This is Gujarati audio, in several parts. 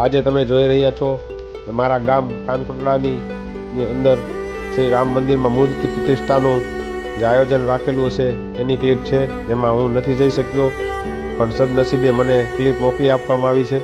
આજે તમે જોઈ રહ્યા છો મારા ગામ કાનકોટડાની અંદર શ્રી રામ મંદિરમાં મૂર્તિ પ્રતિષ્ઠાનું જે આયોજન રાખેલું હશે એની ક્લિપ છે, જેમાં હું નથી જઈ શક્યો, પણ સદનસીબે મને ક્લિપ મોકલી આપવામાં આવી છે.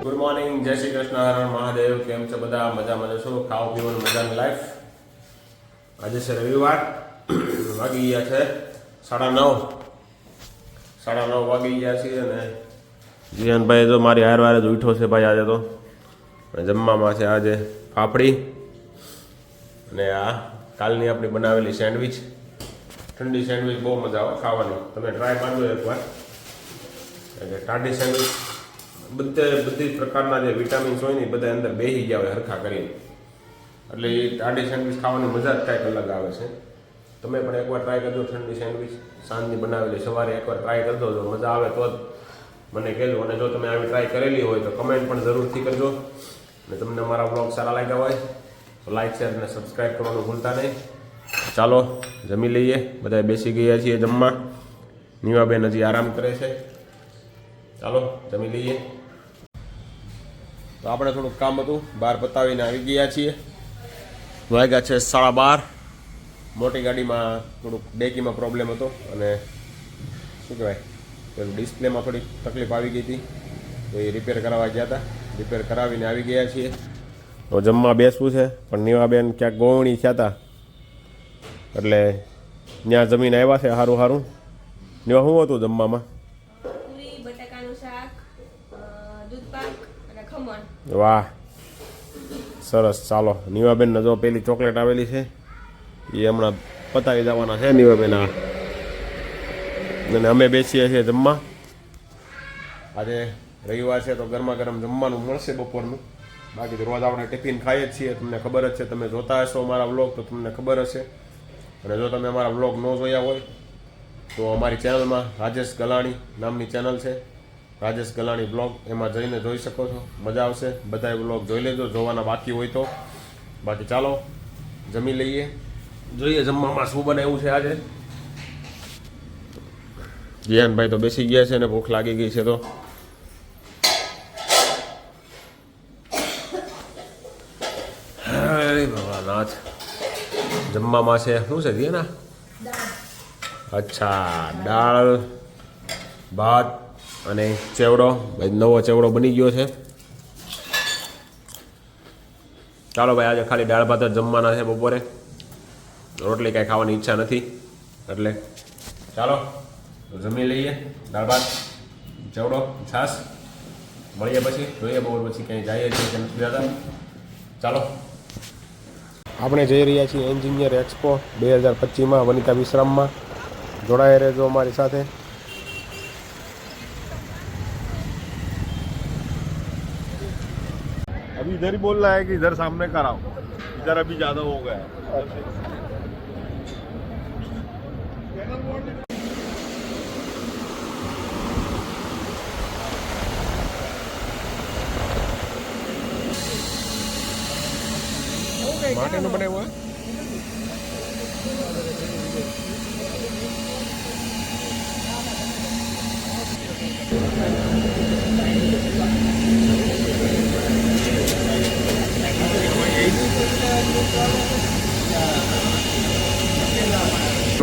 ગુડ મોર્નિંગ, જય શ્રી કૃષ્ણ, હર હર મહાદેવ. કેમ છો બધા? મજામાં છો? ખાવા પીવાનું મજાની લાઈફ. આજે છે રવિવાર, વાગી ગયા છે 9:30 વાગી ગયા છે. અને જીવનભાઈ તો મારી હારવાર જ ઉઠ્યો છે ભાઈ આજે તો. જમવામાં છે આજે ફાફડી અને આ કાલની આપણી બનાવેલી સેન્ડવિચ. ઠંડી સેન્ડવિચ બહુ મજા આવે ખાવાની, તમે ટ્રાય મારજો એકવાર. એટલે ટાઢી સેન્ડવિચ બધી પ્રકારના જે વિટામિન્સ હોય ને બધા અંદર બેસી ગયા હોય હરખા કરીને, એટલે એ ટાઢી સેન્ડવિચ ખાવાની મજા જ કાંઈક અલગ આવે છે. તમે પણ એકવાર ટ્રાય કરજો ઠંડી સેન્ડવિચ, સાંજની બનાવેલી. સવારે એકવાર ટ્રાય કરજો, જો મજા આવે તો જ મને કહેજો. અને જો તમે આવી ટ્રાય કરેલી હોય તો કમેન્ટ પણ જરૂરથી કરજો. અને તમને અમારા બ્લોગ સારા લાગ્યા હોય તો લાઈક, શેર અને સબસ્ક્રાઈબ કરવાનું ભૂલતા નહીં. ચાલો જમી લઈએ, બધા બેસી ગયા છીએ જમવા. નીવાબેન હજી આરામ કરે છે. ચાલો જમી લઈએ. તો આપણે થોડુંક કામ હતું, બહાર પતાવીને આવી ગયા છીએ. વાગ્યા છે 12:30. મોટી ગાડીમાં થોડુંક ડેકીમાં પ્રોબ્લેમ હતો અને શું કહેવાય પેલું ડિસ્પ્લેમાં થોડીક તકલીફ આવી ગઈ હતી, તો એ રિપેર કરાવવા ગયા હતા. રિપેર કરાવીને આવી ગયા છીએ. તો જમવા બેસવું છે, પણ નીવાબેન ક્યાંક ગોવણી થયા હતા એટલે ત્યાં જમીને આવ્યા છે. સારું. નીવા શું હતું જમવામાં? વાહ, સરસ. ચાલો નીવાબેનને જો પેલી ચોકલેટ આવેલી છે એ હમણાં પતાવી જવાના છે નીવાબેન. અને અમે બેસીએ છીએ જમવા. આજે રવિવાર છે તો ગરમા ગરમ જમવાનું મળશે બપોરનું. બાકી તો રોજ આપણે ટિફિન ખાઈએ જ છીએ, તમને ખબર જ છે. તમે જોતા હશો અમારા વ્લોગ તો તમને ખબર હશે. અને જો તમે અમારા વ્લોગ ન જોયા હોય તો અમારી ચેનલમાં રાજેશ ગલાણી નામની ચેનલ છે, રાજેશ ગલાણી બ્લોગ, એમાં જઈને જોઈ શકો છો. મજા આવશે. બધાય બ્લોગ જોઈ લેજો, જોવાના બાકી હોય તો. બાકી ચાલો જમી લઈએ, જોઈએ જમવામાં શું બને એવું છે આજે. જીયાનભાઈ તો બેસી ગયા છે ને ભૂખ લાગી ગઈ છે. તો ભગવાનાથ, જમવામાં છે શું છે જીયાના? અચ્છા, દાળ ભાત અને ચેવડો. ભાઈ નવો ચેવડો બની ગયો છે. ચાલો ભાઈ, આજે ખાલી દાળ ભાત જ જમવાના છે બપોરે. રોટલી કાંઈ ખાવાની ઈચ્છા નથી, એટલે ચાલો જમી લઈએ. દાળ ભાત, ચેવડો, છાશ. મળીએ પછી, જોઈએ બપોર પછી ક્યાંય જઈએ છીએ કે નથી જતા. ચાલો. આપણે જઈ રહ્યા છીએ એન્જિનિયર એક્સપો 2025માં વનિતા વિશ્રામમાં. જોડાયા રહેજો અમારી સાથે. अभी इधर ही बोलना है कि इधर सामने कराओ. इधर अभी ज़्यादा हो गया है। માટેનું બનાવ્યું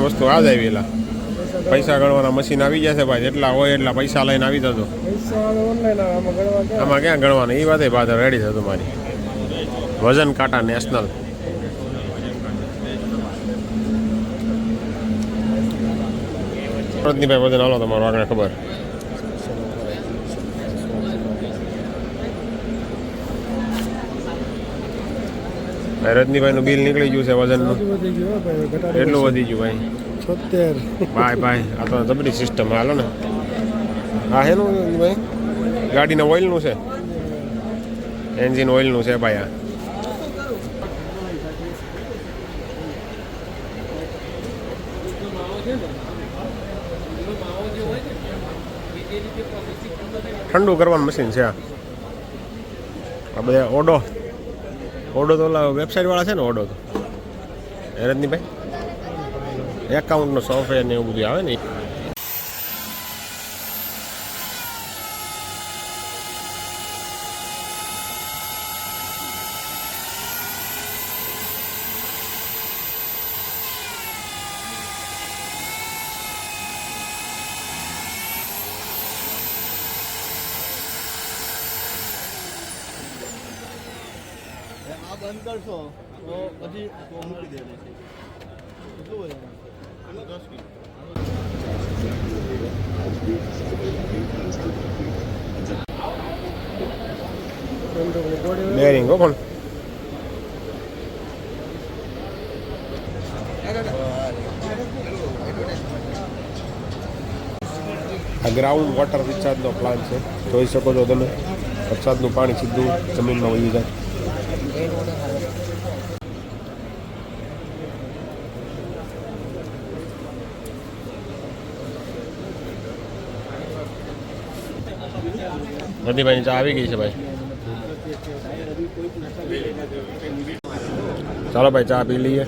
વસ્તુ આ જ આવેલા પૈસા ગણવાના મશીન આવી જશે ભાઈ જેટલા હોય એટલા પૈસા લઈને આવી જતો આમાં ક્યાં ગણવાના એ વાતે પાછળ રેડી થતું મારી વજન કાંટા નેશનલ રજનીભાઈ વજન હાલો તમારું આગળ ખબર ભાઈ રજનીભાઈનું બિલ નીકળી ગયું છે વજનનું એટલું વધી ગયું ભાઈ 76 ભાઈ આ તો જબરી સિસ્ટમ હાલો ને હા હેનું ભાઈ ગાડીના ઓઇલનું છે એન્જિન ઓઇલનું છે ભાઈ આ ઠંડુ કરવાનું મશીન છે આ બધા ઓડો તો ઓલા વેબસાઇટવાળા છે ને ઓડો તો રજનીભાઈ એકાઉન્ટનો સોફ્ટવેર ને એવું બધું આવે ને આ બંધ કરશો તો પછી મૂકી દેવું કેટલું હોય 10 કિલો બેરિંગ હો પણ આ ગ્રાઉન્ડ વોટર રિચાર્જનો પ્લાન્ટ છે જોઈ શકો છો તમે વરસાદનું પાણી સીધું જમીનમાં વહી જાય રજનીભાઈની ચા આવી ગઈ છે ભાઈ ચાલો ભાઈ ચા પી લઈએ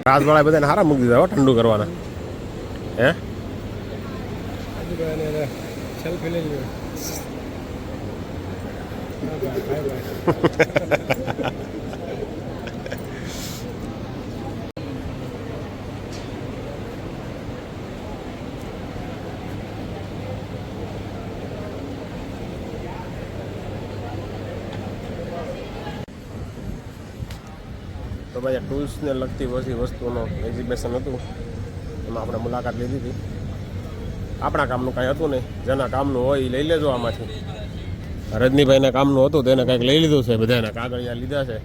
રાજવાળા બધાને હારા મૂકી દીધા હો ઠંડુ કરવાના હે સેલ્ફી લઈ લ્યો તો ભાઈ ટૂલ્સને લગતી બધી વસ્તુનો એક્ઝિબિશન હતું એમાં આપણે મુલાકાત લીધી હતી આપણા કામનું કાંઈ હતું નહીં જેના કામનું હોય એ લઈ લેજો આમાંથી રજનીભાઈના કામનું હતું તેને કાંઈક લઈ લીધું છે બધાના કાગળિયા લીધા છે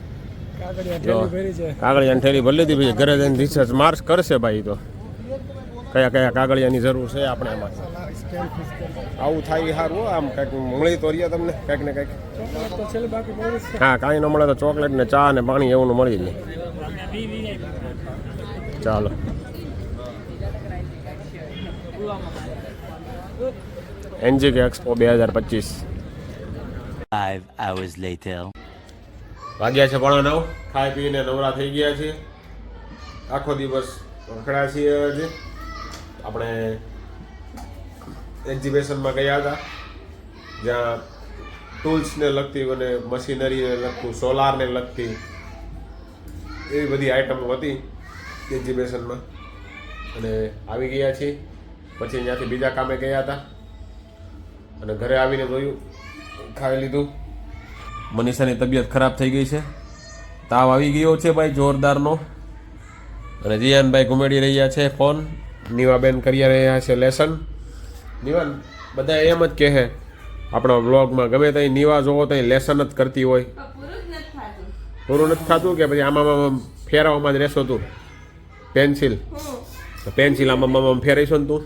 કાગળિયાની થેલી ભરી લીધી ભાઈ ઘરે જઈને રિસર્ચ માર્ચ કરશે ભાઈ તો કયા કયા કાગળિયાની જરૂર છે આપણે એમાં આવું થાય સારું હો આમ કંઈક મળી તો રહ્યા તમને કંઈક ને કંઈક હા કાંઈ ન મળે તો ચોકલેટ ને ચા ને પાણી એવું મળી જાય ચાલો એનજીકે એક્સપો 2025 5 hours later. વાગ્યા છે 9:30 ખાઈ પીને નવરા થઈ ગયા છે આખો દિવસ રખડ્યા છીએ હજી આપણે એક્ઝિબિશનમાં ગયા હતા જ્યાં ટૂલ્સને લગતી અને મશીનરીને લગતું સોલારને લગતી એવી બધી આઈટમો હતી એક્ઝિબિશનમાં અને આવી ગયા છીએ પછી ત્યાંથી બીજા કામે ગયા હતા અને ઘરે આવીને જોયું ખાઈ લીધું મનીષાની તબિયત ખરાબ થઈ ગઈ છે તાવ આવી ગયો છે ભાઈ જોરદારનો અને જીયાનભાઈ ઘુમેડી રહ્યા છે ફોન નીવાબેન કરી રહ્યા છે લેસન નીવાન બધા એમ જ કહે આપણા બ્લોગમાં ગમે ત્યાં નીવા જોવો ત્યાં લેસન જ કરતી હોય પૂરું નથી થતું કે પછી આમાં ફેરવામાં જ રહેશો તું પેન્સિલ પેન્સિલ આમાં ફેરવીશું ને તું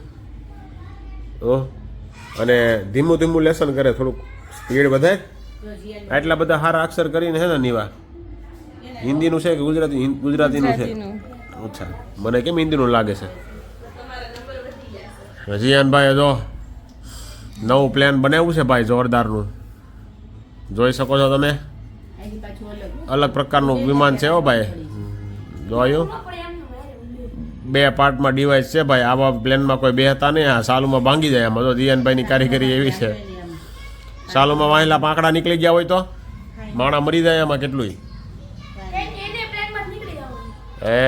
અને ધીમું ધીમું લેસન કરે થોડુંક સ્પીડ વધે આટલા બધા સારા અક્ષર કરીને હે ને નીવા હિન્દીનું છે કે ગુજરાતીનું છે અચ્છા મને કેમ હિન્દીનું લાગે છે જીયાનભાઈ જો નવું પ્લાન બનાવ્યું છે ભાઈ જોરદારનું જોઈ શકો છો તમે અલગ પ્રકારનું વિમાન છે હો ભાઈ જોયું 2 પાર્ટમાં ડિવાઇસ છે ભાઈ આવા પ્લેનમાં કોઈ બેહતા નહીં આ સાલુમાં ભાંગી જાય આમાં તો જીયાનભાઈની કારીગરી એવી છે સાલુમાં વાહેલા પાંકડા નીકળી ગયા હોય તો માણા મરી જાય આમાં કેટલું હે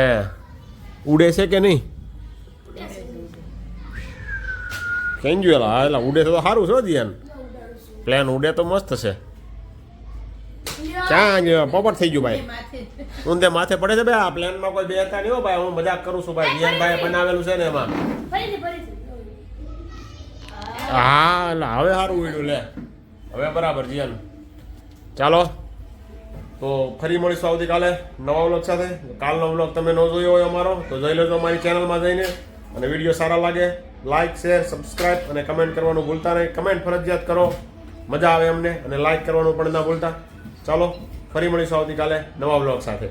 ઉડે છે કે નહીં કેમ જોયેલા હા એટલે ઉડે તો સારું છે જીયાન પ્લેન ઉડે તો મસ્ત છે ક્યાં પોપટ થઈ ગયું ભાઈ ઊંધે માથે પડે છે ભાઈ આ પ્લેનમાં કોઈ બેહતા નહીં હો ભાઈ હું મજાક કરું છું ભાઈ જીયાનભાઈએ બનાવેલું છે ને એમાં હા એટલે હવે સારું ઉડ્યું લે હવે બરાબર જીયાન ચાલો તો ફરી મળીશું આવતીકાલે નવા વ્લોગ સાથે કાલનો વ્લોગ તમે ન જોયો હોય અમારો તો જોઈ લેજો અમારી ચેનલમાં જઈને અને વિડીયો સારા લાગે લાઇક શેર સબસ્ક્રાઇબ અને કમેન્ટ કરવાનું ભૂલતા નહીં કમેન્ટ ફરજિયાત કરો મજા આવે અમને અને લાઇક કરવાનું પણ ના ભૂલતા ચાલો ફરી મળીશું આવતીકાલે નવા વ્લોગ સાથે